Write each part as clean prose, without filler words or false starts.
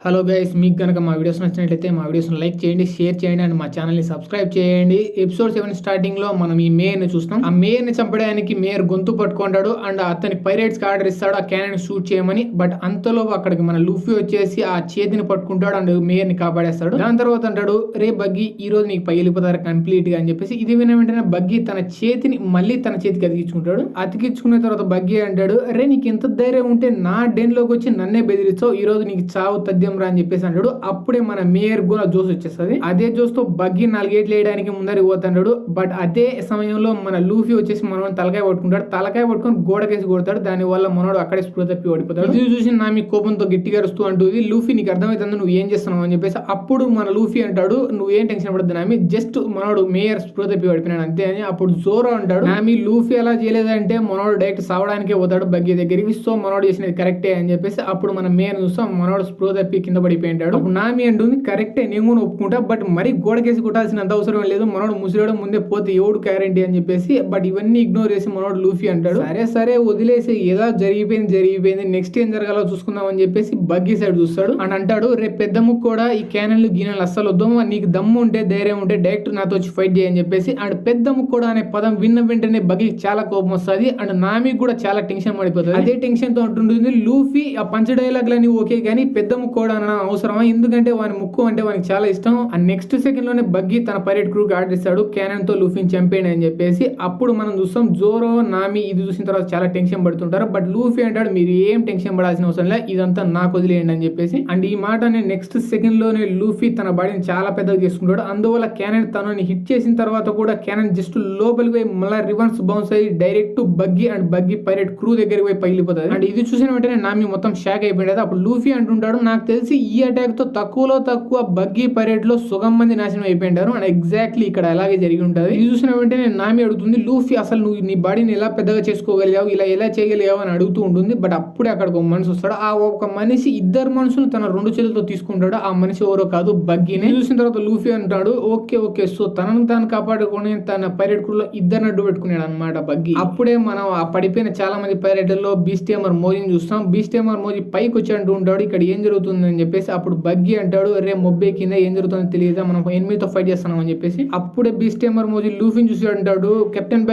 Hello guys, మీకు కనుక మా వీడియోస్ నచ్చినట్లయితే మా వీడియోస్ని లైక్ చేయండి, షేర్ చేయండి అండ్ మా ఛానల్ని సబ్స్క్రైబ్ చేయండి. ఎపిసోడ్ 7 స్టార్టింగ్ లో మనం ఈ మేయర్ని చూస్తాం. ఆ మేయర్ని చంపడానికి మేయర్ గొంతు పట్టుకుంటాడు అండ్ అతని పైరేట్స్కి ఆర్డర్ ఇస్తాడు ఆ క్యానన్ షూట్ చేయమని. బట్ అంతలో అక్కడికి మన లూఫీ వచ్చేసి ఆ చేతిని పట్టుకుంటాడు అండ్ మేయర్ని కాపాడేస్తాడు. దాని తర్వాత అంటాడు, రే బగ్గి, ఈ రోజు నీకు పగిలిపోతారు కంప్లీట్ గా అని చెప్పేసి. ఇది విన వెంటనే బగ్గి తన చేతిని మళ్ళీ తన చేతికి అతికించుకుంటాడు. అతికించుకున్న తర్వాత బగ్గి అంటాడు, రే నీకు ఎంత ధైర్యం ఉంటే నా డెన్ లోకి వచ్చి నన్నే బెదిరిస్తావు, ఈ రోజు నీకు చావు తథ్యం రా అని చెప్పేసి అంటాడు. అప్పుడే మన మేయర్ కూడా జోస్ వచ్చేస్తుంది. అదే జోస్ తో బగ్గి 4 గేట్లు వేయడానికి ముందరికి పోతాడు. బట్ అదే సమయంలో మన లూఫీ వచ్చేసి మనోడు తలకాయ పట్టుకుంటాడు. తలకాయ పట్టుకొని గోడకేసి కొడతాడు. దాని వల్ల మనోడు అక్కడే స్పృహ తప్పి ఓడిపోతాడు. ఇది చూసి నామి కోపంతో గట్టిగా అరుస్తూ అంటుంది, లూఫీ నీకు అర్థమవుతుంది నువ్వు ఏం చేస్తున్నావు అని చెప్పేసి. అప్పుడు మన లూఫీ అంటాడు, నువ్వేం టెన్షన్ పడద్దు నామి, జస్ట్ మనోడు మేయర్ స్పృహ తప్పి ఓడిపోయినాడు అంతే అని. అప్పుడు జోరో అంటాడు, నామి లూఫీ ఎలా చేయలేదంటే మనోడు డైరెక్ట్ సావడానికే పోతాడు బగ్గి దగ్గరికి, సో మనోడు చేసినది కరెక్టే అని చెప్పేసి. అప్పుడు మన మేయర్ చూస్తాం, మనోడు స్పృహ తప్పి కింద పడిపోయింటాడు. అప్పుడు నామి అంటుంది, కరెక్టే నేను కూడా ఒప్పుకుంటా, బట్ మరి గోడకేసి కొట్టాల్సినంత అవసరం లేదు, మనోడు ముసిరాడు ముందే పోతే ఎవడు గ్యారెంటీ అని చెప్పేసి. బట్ ఇవన్నీ ఇగ్నోర్ చేసి మనోడు లూఫీ అంటాడు, సరే సరే వదిలేసి ఏదో జరిగిపోయింది నెక్స్ట్ ఏం జరగాలో చూసుకుందాం అని చెప్పేసి బగ్గి సైడ్ చూస్తాడు అని అంటాడు, రేపు పెద్దమ్మ కూడా ఈ క్యానన్లు గీనలు అస్సలు వద్దు, నీకు దమ్ము ఉంటే ధైర్యం ఉంటే డైరెక్ట్ నాతో వచ్చి ఫైట్ చేయని చెప్పేసి. అండ్ పెద్దమ్మ కూడా అనే పదం విన్న వెంటనే బగ్గికి చాలా కోపం వస్తుంది అండ్ నామి కూడా చాలా టెన్షన్ పడిపోతుంది. అదే టెన్షన్ తో అంటుంటుంది, లూఫీ ఆ పంచ డైలాగ్ లని ఓకే కానీ పెద్దమ్మ కూడా అవసరమా, ఎందుకంటే వాని ముక్కు అంటే వానికి చాలా ఇష్టం. అండ్ నెక్స్ట్ సెకండ్ లోనే బగ్గి తన పైరేట్ క్రూకి ఆర్డర్ ఇస్తాడు, క్యానన్ తో లూఫీని చంపేయండి అని చెప్పేసి. అప్పుడు మనం చూస్తాం జోరో నామి ఇది చూసిన తర్వాత చాలా టెన్షన్ పడుతుంటారు. బట్ లూఫీ అంటాడు, మీరు ఏం టెన్షన్ పడాల్సిన అవసరం లేదు, ఇదంతా నాకు వదిలేయండి అని చెప్పేసి. అండ్ ఈ మాట నెక్స్ట్ సెకండ్ లోనే లూఫీ తన బాడీని చాలా పెద్దగా చేసుకుంటాడు. అందువల్ల క్యానన్ తనని హిట్ చేసిన తర్వాత కూడా క్యానన్ జస్ట్ లోపలికి పోయి మళ్ళీ రివర్స్ బౌన్స్ అయ్యి direct buggy and buggy pirate crew దగ్గరికి పోయి పగిలిపోతుంది. అండ్ ఇది చూసిన వెంటనే నామి మొత్తం షాక్ అయిపోయింది. అప్పుడు లూఫీ అంటుంటాడు, నాకు తెలిసి ఈ అటాక్ తో తక్కువలో తక్కువ బగ్గి పైరేట్ లో సుగం మంది నాశనం అయిపోయింటారు అండ్ ఎగ్జాక్ట్లీ ఇక్కడ అలాగే జరిగి ఉంటుంది. ఇది చూసిన వెంటనే నామి అడుగుతుంది, లూఫీ అసలు నువ్వు నీ బాడీని ఎలా పెద్దగా చేసుకోగలిగావు, ఇలా ఎలా చేయగలిగావు అని అడుగుతూ ఉంటుంది. బట్ అప్పుడే అక్కడ ఒక మనిషి వస్తాడు. ఆ ఒక మనిషి ఇద్దరు మనుషులు తన 2 చేతులతో తీసుకుంటాడు. ఆ మనిషి ఎవరో కాదు బగ్గిని. చూసిన తర్వాత లూఫీ అంటాడు, ఓకే సో తనను తాను కాపాడుకొని తన పైరేట్ క్రూలో ఇద్దరు అడ్డు పెట్టుకున్నాడు అనమాట బగ్గి. అప్పుడే మనం ఆ పడిపోయిన చాలా మంది పైరేట్లలో బీస్టేమర్ మోజీని చూస్తాం. బీస్టేమర్ మోజీ పైకి వచ్చి అంటూ ఉంటాడు, ఇక్కడ ఏం జరుగుతుంది అని చెప్పేసి. అప్పుడు బగ్గి అంటాడు, రే మొబ్బే కింద ఏం జరుగుతుందో తెలియదా, మనం ఎనిమిదితో ఫైట్ చేస్తున్నాం అని చెప్పేసి. అప్పుడే బీస్టేమర్ మోజీ లూఫీని చూసి అంటాడు, కెప్టెన్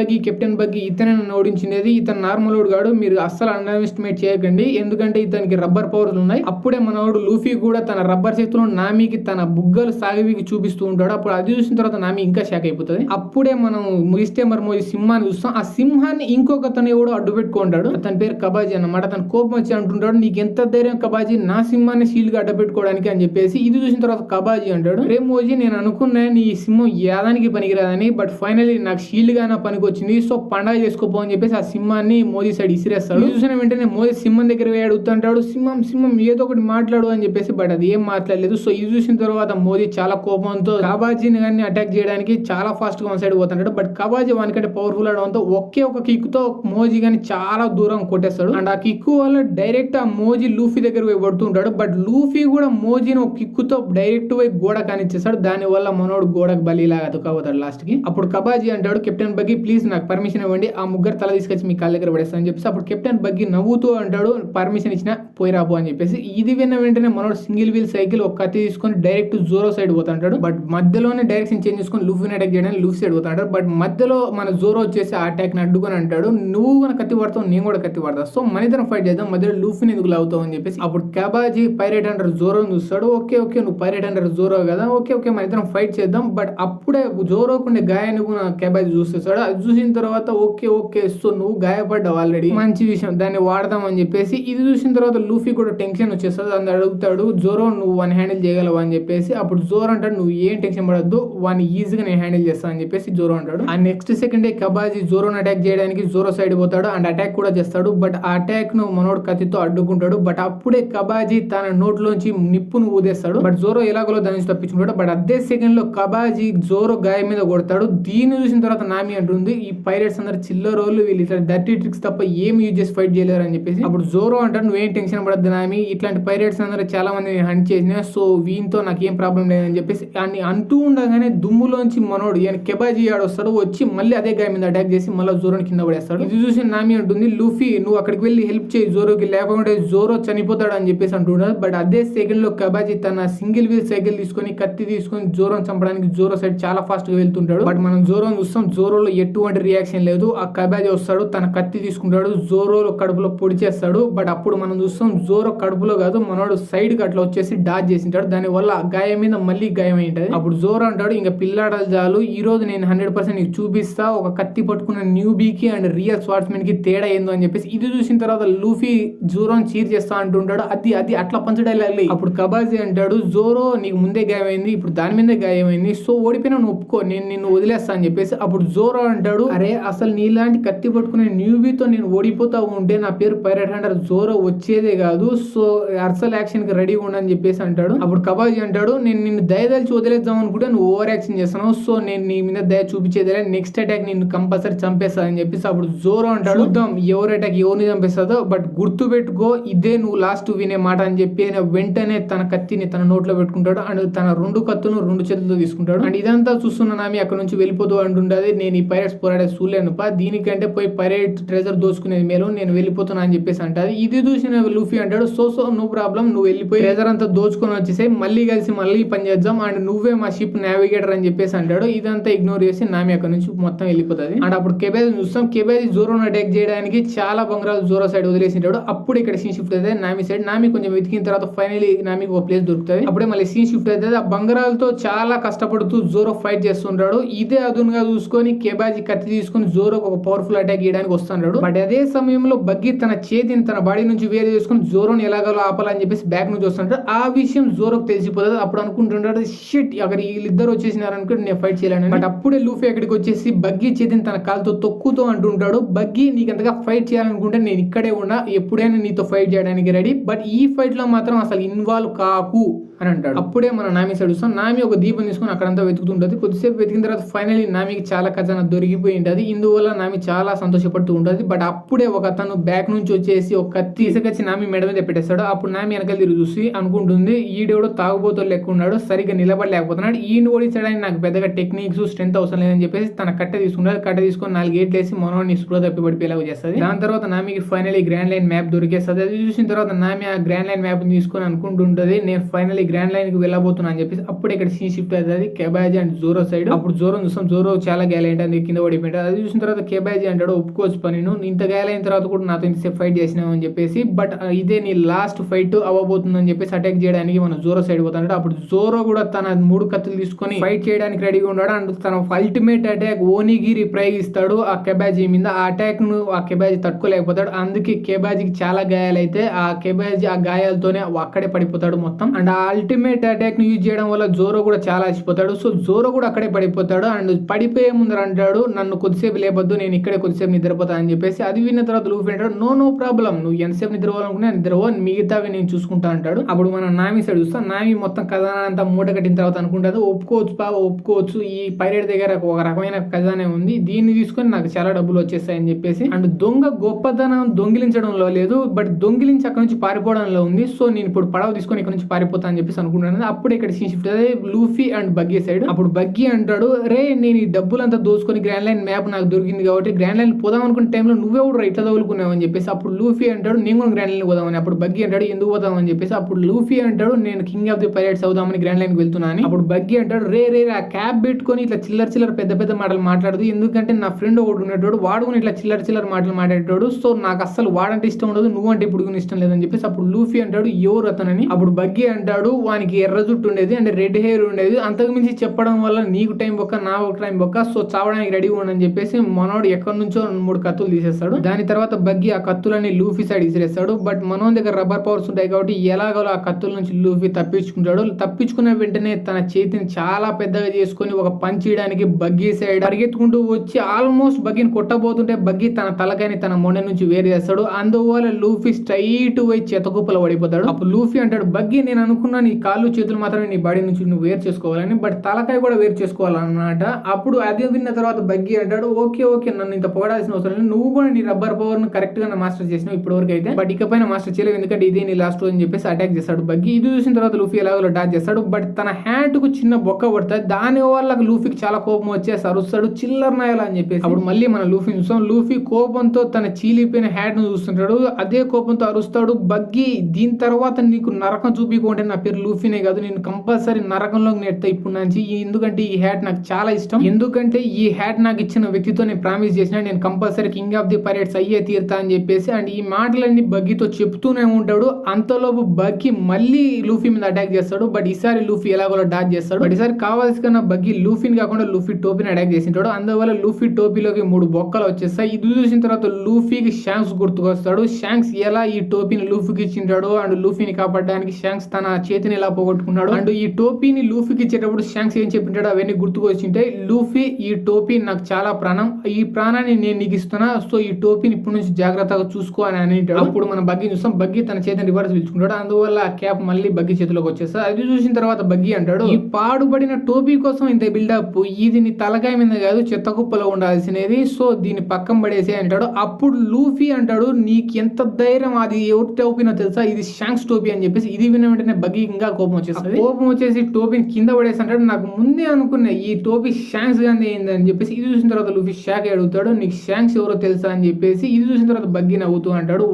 బగ్గి ఇతనే నన్ను ఓడించినది, ఇతను నార్మల్ ఓడు కాడు, మీరు అస్సలు అండర్ ఎస్టిమేట్ చేయకండి, ఎందుకంటే ఇతనికి రబ్బర్ పవర్స్ ఉన్నాయి. అప్పుడే మనోడు లూఫీ కూడా తన రబ్బర్ చేతులను నామికి తన బుగ్గలు సాగివికి చూపిస్తూ ఉంటాడు. అప్పుడు అది చూసిన తర్వాత నామి ఇంకా షాక్ అయిపోతుంది. అప్పుడే మనం బీస్టేమర్ మోజీ సింహాన్ని చూస్తాం. ఆ సింహాన్ని ఇంకొకతను ఎవడో అడ్డు పెట్టుకుంటాడు. అతని పేరు కబాజీ అన్నమాట. తన కోపం వచ్చి అంటుంటాడు, నీకు ఎంత ధైర్యం కబాజీ నా సింహాన్ని షీల్డ్ గా అడ్డు పెట్టుకోవడానికి అని చెప్పేసి. ఇది చూసిన తర్వాత కబాజీ అంటాడు, రే మోజీ నేను అనుకున్నా నీ సింహం యాదానికి పనికిరాదని, బట్ ఫైనల్లీ నాకు షీల్డ్ గా నా పనికి వచ్చింది, సో పండగ చేసుకోపో అని చెప్పేసి ఆ సింహాన్ని మోదీ సైడ్ ఇసిరేస్తాడు. చూసిన వెంటనే మోదీ సింహం దగ్గర అడుగుతుంటాడు, సింహం ఏదో ఒకటి మాట్లాడు అని చెప్పేసి. బట్ అది ఏం మాట్లాడలేదు. సో ఇది చూసిన తర్వాత మోదీ చాలా కోపంతో కబాజీని కానీ అటాక్ చేయడానికి చాలా ఫాస్ట్ గా వన్ సైడ్ పోతుంటాడు. బట్ కబాజీ వానికంటే పవర్ఫుల్ అవడంతో ఒకే ఒక కిక్ తో మోజీ గాని చాలా దూరం కొట్టేస్తాడు. అండ్ ఆ కిక్ వల్ల డైరెక్ట్ ఆ మోజీ లూఫీ దగ్గర పోయి పడుతుంటాడు. బట్ లూఫీ కూడా మోజీని ఒక కిక్ తో డైరెక్ట్ పోయి గోడ కానిచ్చేస్తాడు. దాని వల్ల మనోడు గోడకు బలిలాగా అతుకపోతాడు లాస్ట్ కి. అప్పుడు కబాజీ అంటాడు, కెప్టెన్ బగ్గి ప్లీజ్ నాకు పర్మిషన్ ఇవ్వండి, ఆ ముగ్గురు తల తీసుకొచ్చి మీ కాళ్ళ దగ్గర పడేస్తా అని చెప్పేసి. అప్పుడు కెప్టెన్ బగ్గి నవ్వుతూ అంటాడు, పర్మిషన్ ఇచ్చిన పోయిరాబో అని చెప్పేసి. ఇది విన్న వెంటనే మనోడు సింగిల్ వీల్ సైకిల్ ఒక కత్తి తీసుకొని డైరెక్ట్ జోరో సైడ్ పోతుంటాడు. బట్ మధ్యలోనే డైరెక్షన్ చేంజ్ చేసుకొని లూఫీని అటాక్ చేయడానికి లూఫీ సైడ్ పోతాడు. బట్ మధ్యలో మన జోరో వచ్చేసి ఆ అటాక్ ని అడ్డుకొని అంటాడు, నువ్వు మన కత్తి పడతావు నేను కూడా కత్తి పడతా, సో మన ఇద్దరం ఫైట్ చేద్దాం, మధ్యలో లూఫీని ఎందుకు లాగుతావు అని చెప్పేసి. అప్పుడు కబాజీ పైరేట్ అండర్ జోరోని చూస్తాడు. ఓకే నువ్వు పైరేట్ అండర్ జోరో కదా, ఓకే మన ఇద్దరం ఫైట్ చేద్దాం. బట్ అప్పుడే జోరోకుండే గాయాన్ని కూడా కబాజీ చూస్తాడు. అది చూసిన తర్వాత ఓకే సో నువ్వు గాయపడ్డావు ఆల్రెడీ, మంచి విషయం, దాన్ని వాడదాం అని చెప్పేసి. ఇది చూసిన తర్వాత లూఫీ కూడా టెన్షన్ వచ్చేస్తుంది. అని అడుగుతాడు, జోరో నువ్వు వాని హ్యాండిల్ చేయగలవా అని చెప్పేసి. అప్పుడు జోరో అంటాడు, నువ్వు ఏం టెన్షన్ పడద్దు, వాని ఈజీగా నేను హ్యాండిల్ చేస్తాను అని చెప్పేసి జోరో అంటాడు. ఆ నెక్స్ట్ సెకండ్ కబాజీ జోరోని అటాక్ చేయడానికి జోరో సైడ్ పోతాడు అండ్ అటాక్ కూడా చేస్తాడు. బట్ ఆ అటాక్ ను మనోడు కత్తితో అడ్డుకుంటాడు. బట్ అప్పుడే కబాజీ తన నోట్లోంచి నిప్పును ఊదేస్తాడు. బట్ జోరో ఎలాగోలో దాని నుంచి తప్పించుకుంటాడు. బట్ అదే సెకండ్ లో కబాజీ జోరో గాయం మీద కొడతాడు. దీన్ని చూసిన తర్వాత నామి అంటుంది, ఈ పైరేట్స్ అందరు చిల్లరోళ్ళు, వీళ్ళు ఇట్లా డర్టీ ట్రిక్స్ తప్ప ఏం యూజ్ చేసి ఫైట్ చేయలేరు అని చెప్పేసి. అప్పుడు జోరో అంటాడు, నువ్వేం టెన్షన్ పడద్దు నామి, ఇట్లాంటి పైరేట్స్ అందరూ చాలా మంది హంట్ చేసిన, సో వీనితో నాకు ఏం ప్రాబ్లం లేదని చెప్పేసి అని అంటూ ఉండగానే దుమ్ములోంచి మనోడు కెబాజీ ఆడొస్తాడు. వచ్చి మళ్ళీ అదే గాయం మీద అటాక్ చేసి మళ్ళీ జోరోని కింద పడేస్తాడు. ఇది చూసి నామి అంటుంది, లూఫీ నువ్వు అక్కడికి వెళ్ళి హెల్ప్ చేయి జోరోకి, లేకపోతే జోరో చనిపోతాడు అని చెప్పేసి అంటున్నాడు. బట్ అండ్ అదే సెకండ్ లో కబాజీ తన సింగిల్ వీల్ సైకిల్ తీసుకొని కత్తి తీసుకొని జోరోని చంపడానికి జోరో సైడ్ చాలా ఫాస్ట్ గా వెళ్తుంటాడు. బట్ మనం జోరోని చూస్తాం, జోరోలో ఎటువంటి రియాక్షన్ లేదు. ఆ కబాజీ వస్తాడు, తన కత్తి తీసుకుంటాడు, జోరో కడుపులో పొడి చేస్తాడు. బట్ అప్పుడు మనం చూస్తాం జోరో కడుపులో కాదు, మనోడు సైడ్ కి అట్లా వచ్చేసి డాచ్ చేసింటాడు. దాని వల్ల గాయం మీద మళ్ళీ గాయం అయింటది. అప్పుడు జోరో అంటాడు, ఇంకా పిల్లాడలు చాలు, ఈ రోజు నేను 100% నీకు చూపిస్తా ఒక కత్తి పట్టుకున్న న్యూబీకి అండ్ రియల్ స్వార్ట్స్మెన్ కి తేడా ఏందో అని చెప్పేసి. ఇది చూసిన తర్వాత లూఫీ జోరోని చీర్ చేస్తా అంటుంటాడు. అది అట్లా పంచడాలి. అప్పుడు కబాజీ అంటాడు, జోరో నీకు ముందే గాయమైంది, ఇప్పుడు దాని మీదే గాయమైంది, సో ఓడిపోయినా నువ్వు ఒప్పుకో, నేను నిన్ను వదిలేస్తా అని చెప్పేసి. అప్పుడు జోరో అంటాడు, అరే అసలు నీలాంటి కత్తి పట్టుకునే న్యూబీతో నేను ఓడిపోతా ఉంటే నా పేరు పైరేట్ హంటర్ జోరో వచ్చేదే కాదు, సో అర్సల్ యాక్షన్ కి రెడీగా ఉండని చెప్పేసి అంటాడు. అప్పుడు కబాజీ అంటాడు, నేను నిన్ను దయదలిచి వదిలేద్దాం అనుకుంటే నువ్వు ఓవర్ యాక్షన్ చేస్తున్నావు, సో నేను నీ మీద దయ చూపించేదే, నెక్స్ట్ అటాక్ నిన్ను కంపల్సరీ చంపేస్తా అని చెప్పేసి. అప్పుడు జోరో అంటాడు, చూద్దాం ఎవరు అటాక్ ఎవరిని చంపేస్తుందో, బట్ గుర్తు పెట్టుకో ఇదే నువ్వు లాస్ట్ వినే మాట అని చెప్పి వెంటనే తన కత్తిని తన నోట్లో పెట్టుకుంటాడు అండ్ తన 2 కత్తులను 2 చేతులతో తీసుకుంటాడు. అండ్ ఇదంతా చూస్తున్న నామి అక్కడ నుంచి వెళ్ళిపోతూ అంటుంటది, నేను ఈ పైరేట్స్ పోరాడే చూలేను పా, దీనికంటే పోయి పైరేట్ ట్రెజర్ దోచుకునేది మేలు, నేను వెళ్ళిపోతున్నా అని చెప్పేసి అంటారు. ఇది చూసిన లూఫీ అంటాడు, సో నో ప్రాబ్లం, నువ్వు వెళ్ళిపోయి ట్రెజర్ అంతా దోచుకొని వచ్చేసి మళ్ళీ కలిసి మళ్ళీ పని చేద్దాం అండ్ నువ్వే మా షిప్ నావిగేటర్ అని చెప్పేసి అంటాడు. ఇదంతా ఇగ్నోర్ చేసి నామి అక్కడ నుంచి మొత్తం వెళ్ళిపోతుంది. అండ్ అప్పుడు కెబాజీ చూస్తాం, కెబాజీ జోరోను అటాక్ చేయడానికి చాలా బంగారాలు జోరో సైడ్ వదిలేసింటాడు. అప్పుడు ఇక్కడ సీన్ షిఫ్ట్ అవుతుంది నామి సైడ్. నామి కొంచెం వెతికిన తర్వాత ఫైనలీ నామికి ఒక ప్లేస్ దొరుకుతుంది. అప్పుడే మళ్ళీ సీన్ షిఫ్ట్ అవుతుంది. ఆ బంగారాలతో చాలా కష్టపడుతూ జోరో ఫైట్ చేస్తుంటాడు. ఇదే అదునుగా చూసుకొని కెబాజీ కత్తి తీసుకుని జోరోకి ఒక పవర్ఫుల్ అటాక్ చేయడానికి వస్తుంటాడు. బట్ అదే సమయంలో బగ్గి తన చేతిని తన బాడీ నుంచి వేరే చేసుకుని జోరోని ఎలాగో ఆపాలని చెప్పేసి బ్యాక్ నుంచి వస్తుంటాడు. ఆ విషయం జోరోకి తెలిసిపోతుంది. అప్పుడు అనుకుంటుంటాడు, షిట్ అక్కడ వీళ్ళిద్దరు వచ్చేసినారు అనుకుంటే నేను ఫైట్ చేయలేను. బట్ అప్పుడే లూఫీ అక్కడికి వచ్చేసి బగ్గి చేతిని తన కాలుతో తొక్కుతూ అంటుంటాడు, బగ్గి నీకు అంతగా ఫైట్ చేయాలనుకుంటే నేను ఇక్కడే ఉన్నా, ఎప్పుడైనా నీతో ఫైట్ చేయడానికి రెడీ, బట్ ఈ ఫైట్ లో మాత్రం అసలు ఇన్వాల్వ్ కాకు అని అంటాడు. అప్పుడే మన నామి సడుస్తాం. నామి ఒక దీపం తీసుకుని అక్కడంతా వెతుకుతుంటది. కొద్దిసేపు వెతికిన తర్వాత ఫైనలీ నామికి చాలా ఖజానా దొరికిపోయి ఉంటది. ఇందువల్ల నామి చాలా సంతోషపడుతూ ఉంటది. బట్ అప్పుడే ఒక అతను బ్యాక్ నుంచి వచ్చేసి ఒక కత్తి తీసుకొచ్చి నామి మెడ మీద పెట్టేస్తాడు. అప్పుడు నామి వెనకాల తిరిగి చూసి అనుకుంటుంది, ఈడెవడో తాగుబోతో లెక్క ఉన్నాడు, సరిగ్గా నిలబడలేకపోతున్నాడు, ఈయన ఓడించడానికి నాకు పెద్దగా టెక్నిక్స్ స్ట్రెంత్ అవసరం లేదని చెప్పేసి తన కట్టె తీసుకుంటాడు. కట్టె తీసుకొని 4 గేట్లు వేసి మనోని స్పృహ తప్పి పడిపోయేలాగా చేస్తుంది. దాని తర్వాత నామికి ఫైనలీ గ్రాండ్ లైన్ మ్యాప్ దొరికేస్తుంది. అది చూసిన తర్వాత నామి ఆ గ్రాండ్ లైన్ మ్యాప్ తీసుకొని అనుకుంటుంటది, నేను ఫైనలీ గ్రాండ్ లైన్ కి వెళ్ళబోతున్నా అని చెప్పేసి. అప్పుడు ఇక్కడ సీన్ షిఫ్ట్ అవుతుంది కెబాజీ అండ్ జోరో సైడ్. అప్పుడు జోరో చూస్తాం, జోరో చాలా గ్యాలెంట్ అని కింద పడిపోయింటాడు. అది చూసిన తర్వాత కెబాజీ అంటాడు, ఒప్పుకోవచ్చు పని, నువ్వు ఇంత గాలైన తర్వాత కూడా నాతో ఇంతసేపు ఫైట్ చేసినావు అని చెప్పేసి, బట్ ఇదే నీ లాస్ట్ ఫైట్ అవ్వబోతుంది అని చెప్పేసి అటాక్ చేయడానికి మన జోరో సైడ్ పోతాడు. అప్పుడు జోరో కూడా తన 3 కత్తులు తీసుకొని ఫైట్ చేయడానికి రెడీగా ఉన్నాడు అండ్ తన అల్టిమేట్ అటాక్ ఓనిగిరి ప్రయోగిస్తాడు ఆ కెబాజీ మీద. ఆ అటాక్ ను ఆ కెబాజీ తట్టుకోలేకపోతాడు. అందుకే కెబాజీకి చాలా గాయాలైతే ఆ కెబాజీ ఆ గాయాలతోనే అక్కడే పడిపోతాడు మొత్తం. అండ్ ఆ అల్టిమేట్ అటాక్ ను యూజ్ చేయడం వల్ల జోరో కూడా చాలా అలసిపోతాడు. సో జోరో కూడా అక్కడే పడిపోతాడు అండ్ పడిపోయే ముందర అంటాడు, నన్ను కొద్దిసేపు లేపొద్దు, నేను ఇక్కడే కొద్దిసేపు నిద్రపోతా అని చెప్పేసి. అది విన్న తర్వాత లూఫీ అంటాడు, నో ప్రాబ్లం, నువ్వు ఎంతసేపు నిద్రపోవాలనుకున్నా నిద్రపో, మిగతావి నేను చూసుకుంటా అంటాడు. అప్పుడు మనం నామి సైడ్ చూస్తాం. నామి మొత్తం ఖజానా అంతా మూట కట్టిన తర్వాత అనుకుంటుంది, ఒప్పుకోవచ్చు, ఈ పైరేట్ దగ్గర ఒక రకమైన ఖజానే ఉంది, దీన్ని తీసుకొని నాకు చాలా డబ్బులు వచ్చేస్తాయని చెప్పేసి. అండ్ దొంగ గొప్పతనం దొంగిలించడంలో లేదు, బట్ దొంగిలించి అక్కడ నుంచి పారిపోవడంలో ఉంది. సో నేను ఇప్పుడు పడవ తీసుకొని ఇక్కడ నుంచి పారిపోతా అని చెప్పేసి అనుకుంటున్నాను. అప్పుడు ఇక్కడ సీన్ షిఫ్ట్ అదే లూఫీ అండ్ బగ్గీ సైడ్. అప్పుడు బగ్గీ అంటాడు, రే నేను ఈ డబ్బులంతా దోచుకొని గ్రాండ్ లైన్ మ్యాప్ నాకు దొరికింది కాబట్టి గ్రాండ్ లైన్ పోదాం అనుకున్న టైంలో నువ్వే కూడా ఇట్లా తగులుకున్నావు అని చెప్పేసి. అప్పుడు లూఫీ అంటాడు, నేను కూడా గ్రాండ్ లైన్ పోదామని. అప్పుడు బగ్గీ అంటాడు, ఎందుకు పోదాం అని చెప్పేసి. అప్పుడు లూఫీ అంటాడు, నేను కింగ్ ఆఫ్ ది పైరేట్స్ అవుదామని గ్రాండ్ లైన్ వెళ్తున్నా అని. అప్పుడు బగ్గీ అంటాడు, రే ఆ క్యాబ్ పెట్టుకొని ఇట్లా చిల్లర పెద్ద మాటలు మాట్లాడదు, ఎందుకంటే నా ఫ్రెండ్ ఒకటి ఉండేటోడు, వాడు కూడా ఇట్లా చిల్లర మాటలు మాట్లాడేటోడు, సో నాకు అసలు వాడంటే ఇష్టం ఉండదు, నువ్వంటే ఇప్పుడు ఇష్టం లేదని చెప్పేసి. అప్పుడు లూఫీ అంటాడు, ఎవరు అతనని. అప్పుడు బగ్గీ అంటాడు, వానికి ఎర్ర జుట్టు ఉండేది అండ్ రెడ్ హెయిర్ ఉండేది, అంతకు మించి చెప్పడం వల్ల నీకు టైం బొక్క, నా ఒక టైం బొక్క, సో చావడానికి రెడీగా ఉండని చెప్పేసి మనోడు ఎక్కడి నుంచో 3 కత్తులు తీసేస్తాడు. దాని తర్వాత బగ్గీ ఆ కత్తులని లూఫీ సైడ్ ఇసిరేస్తాడు. బట్ మనోన్ దగ్గర రబ్బర్ పవర్స్ ఉంటాయి కాబట్టి ఎలాగోలా ఆ కత్తుల నుంచి లూఫీ తప్పించుకుంటాడు. తప్పించుకున్న వెంటనే తన చేతిని చాలా పెద్దగా చేసుకుని ఒక పంచ్ చేయడానికి బగ్గీ సైడ్ పరిగెత్తుకుంటూ వచ్చి ఆల్మోస్ట్ బగ్గీని కొట్టబోతుంటే బగ్గీ తన తలకాయని తన మొండె నుంచి వేరు చేస్తాడు. అందువల్ల లూఫీ స్ట్రైట్ పోయి చెత్తకుప్పలో పడిపోతాడు. అప్పుడు లూఫీ అంటాడు, బగ్గీ నేను అనుకున్నా నీ కాళ్ళు చేతులు మాత్రమే నీ బాడీ నుంచి నువ్వు వేరు చేసుకోవాలని, బట్ తలకాయ కూడా వేరు చేసుకోవాలన్నమాట. అప్పుడు అదే విన్న తర్వాత బగ్గీ అంటాడు, ఓకే నన్ను ఇంత పొగడాల్సిన అవసరం లేదు, నువ్వు కూడా నీ రబ్బర్ పవర్ ను కరెక్ట్ గా మాస్టర్ చేసినావు ఇప్పటి వరకు అయితే, బట్ ఇకపైన మాస్టర్ చేయలేవు, ఎందుకంటే ఇదే నీ లాస్ట్ అని చెప్పేసి అటాక్ చేస్తాడు బగ్గీ. ఇది చూసిన తర్వాత లూఫీ ఎలాగో డాచ్ చేస్తాడు. బట్ తన హ్యాండ్ కు చిన్న బొక్క పడుతుంది. దాని వల్ల లూఫీకి చాలా కోపం వచ్చేసి అరుస్తాడు, చిల్లర నాయాల అని చెప్పేసి. అప్పుడు మళ్ళీ మన లూఫీ చూస్తాం. లూఫీ కోపంతో తన చీలిపోయిన హ్యాండ్ ను చూస్తుంటాడు. అదే కోపంతో అరుస్తాడు బగ్గీ. దీని తర్వాత తర్వాత నీకు నరకం చూపించుకుంటే నా పేరు లూఫీనే కాదు, నేను కంపల్సరీ నరకంలోకి నెడతా ఇప్పుడు నుంచి. ఎందుకంటే ఈ హ్యాట్ నాకు చాలా ఇష్టం, ఎందుకంటే ఈ హ్యాట్ నాకు ఇచ్చిన వ్యక్తితో నేను ప్రామిస్ చేసిన నేను compulsory king of the pirates అయ్యే తీరుతా అని చెప్పేసి. అండ్ ఈ మాటలన్నీ బగ్గీతో చెప్తూనే ఉంటాడు. అంతలోపు బగ్గీ మళ్ళీ లూఫీ మీద అటాక్ చేస్తాడు. బట్ ఈసారి లూఫీ ఎలాగో డాచ్ చేస్తాడు. బట్ ఈసారి కావాల్సిన బగ్గీ లూఫీని కాకుండా లూఫీ టోపీని అటాక్ చేసింటాడు. అందువల్ల లూఫీ టోపీలోకి 3 బొక్కలు వచ్చేస్తాయి. ఇది చూసిన తర్వాత లూఫీకి షాంక్స్ గుర్తుకొస్తాడు. షాంక్స్ ఎలా ఈ టోపీని లూఫీకి ఇచ్చింటాడు అండ్ లూఫీని కాపాడడానికి షాంక్స్ తన చేతిని ఎలా పోగొట్టుకున్నాడు అండ్ ఈ టోపీని లూఫీకి ఇచ్చేటప్పుడు షాంక్స్ ఏం చెప్పింటాడు అవన్నీ గుర్తుకొచ్చింటాయి. లూఫీ, ఈ టోపీ నాకు చాలా ప్రాణం, ఈ ప్రాణాన్ని నేను నీకు ఇస్తున్నా, సో ఈ టోపీని ఇప్పటి నుంచి జాగ్రత్తగా చూసుకో అని అంటాడు. అప్పుడు మనం బగ్గీ చూస్తాం. బగ్గీ తన చేతిని రివర్స్ పిలుచుకుంటాడు. అందువల్ల ఆ క్యాప్ మళ్ళీ బగ్గీ చేతిలోకి వచ్చేస్తా. అది చూసిన తర్వాత బగ్గీ అంటాడు, ఈ పాడుబడిన టోపీ కోసం ఇంత బిల్డప్, ఇది నీ తలకాయ మీద కాదు చెత్త కుప్పలో ఉండాల్సినది, సో దీన్ని పక్కన పడేసి అంటాడు. అప్పుడు లూఫీ అంటాడు, నీకు ఎంత ధైర్యం, అది ఎవరి టోపీనో తెలుసా, ఇది షాంక్స్ టోపీ అని చెప్పేసి. ఇది విన్న వెంటనే బగ్గీ ఇంకా కోపం వచ్చేస్తుంది. కోపం వచ్చేసి టోపీని కింద పడేసి అంటాడు, నాకు ముందే అనుకున్నా ఈ టోపీ షాంక్స్ గానే అని చెప్పేసి. ఇది చూసిన తర్వాత లూఫీ షాక్ అడుగుతాడు, నీకు షాంక్స్ ఎవరో తెలుసా అని చెప్పేసి. ఇది చూసిన తర్వాత బగ్గీ నవ్వుతూ అంటాడు,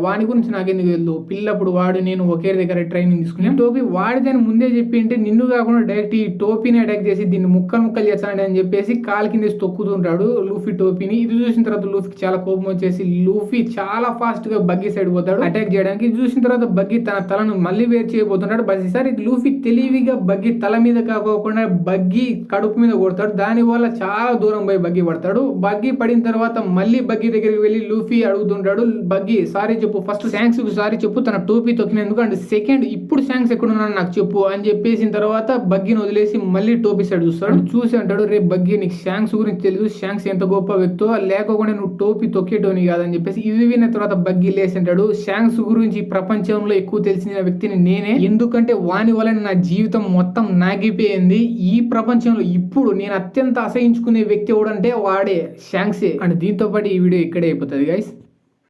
వాడి గురించి నాకెందుకు తెలుసు, పిల్లప్పుడు వాడు నేను ఒకే దగ్గర ట్రైనింగ్ తీసుకున్నాం, టోపీ వాడిదని ముందే చెప్పి అంటే నిన్ను కాకుండా డైరెక్ట్ ఈ టోపీని అటాక్ చేసి దీన్ని ముక్కలు చేస్తాడు అని చెప్పేసి కాలు కింద తొక్కుతుంటాడు లూఫీ టోపీని. ఇది చూసిన తర్వాత లూఫీకి చాలా కోపం వచ్చేసి లూఫీ చాలా ఫాస్ట్ గా బగ్గీ సైడ్ పోతాడు అటాక్ చేయడానికి. ఇది చూసిన తర్వాత బగ్గీ తన తలను మళ్ళీ వేరు చేయబోతుంటాడు. బట్ ఈసారి లూఫీ తెలివిగా బగ్గీ తల మీద కాకోకుండా బగ్గీ కడుపు మీద కొడతాడు. దాని వల్ల చాలా దూరం పోయి బగ్గీ పడతాడు. బగ్గీ పడిన తర్వాత మళ్ళీ బగ్గీ దగ్గరికి వెళ్ళి లూఫీ అడుగుతుంటాడు, బగ్గీ సారీ చెప్పు, ఫస్ట్ శాంక్స్ కు సారీ చెప్పు తన టోపీ తొక్కినందుకు, అండ్ సెకండ్ ఇప్పుడు శాంక్స్ ఎక్కడున్నాను నాకు చెప్పు అని చెప్పేసిన తర్వాత బగ్గీని వదిలేసి మళ్ళీ టోపీ సైడ్ చూస్తాడు. చూసి అంటాడు, రే బగ్గీ నీకు శాంక్స్ గురించి తెలియదు, శాంక్స్ ఎంత గొప్ప వ్యక్తో, లేకపోకుండా నువ్వు టోపీ తొక్కేటోని కాదని చెప్పేసి. ఇది విన్న తర్వాత బగ్గీ లేసి అంటాడు, శాంక్స్ గురించి ప్రపంచంలో ఎక్కువ తెలిసిన వ్యక్తిని నేనే, ఎందుకంటే వాని వల్ల నా జీవితం మొత్తం నాగిపోయింది. ఈ ప్రపంచంలో ఇప్పుడు నేను అత్యంత అసహించుకునే వ్యక్తి ఎవడంటే వాడే, శాంక్సే. అండ్ దీంతో పాటు ఈ వీడియో ఇక్కడే అయిపోతుంది గైస్.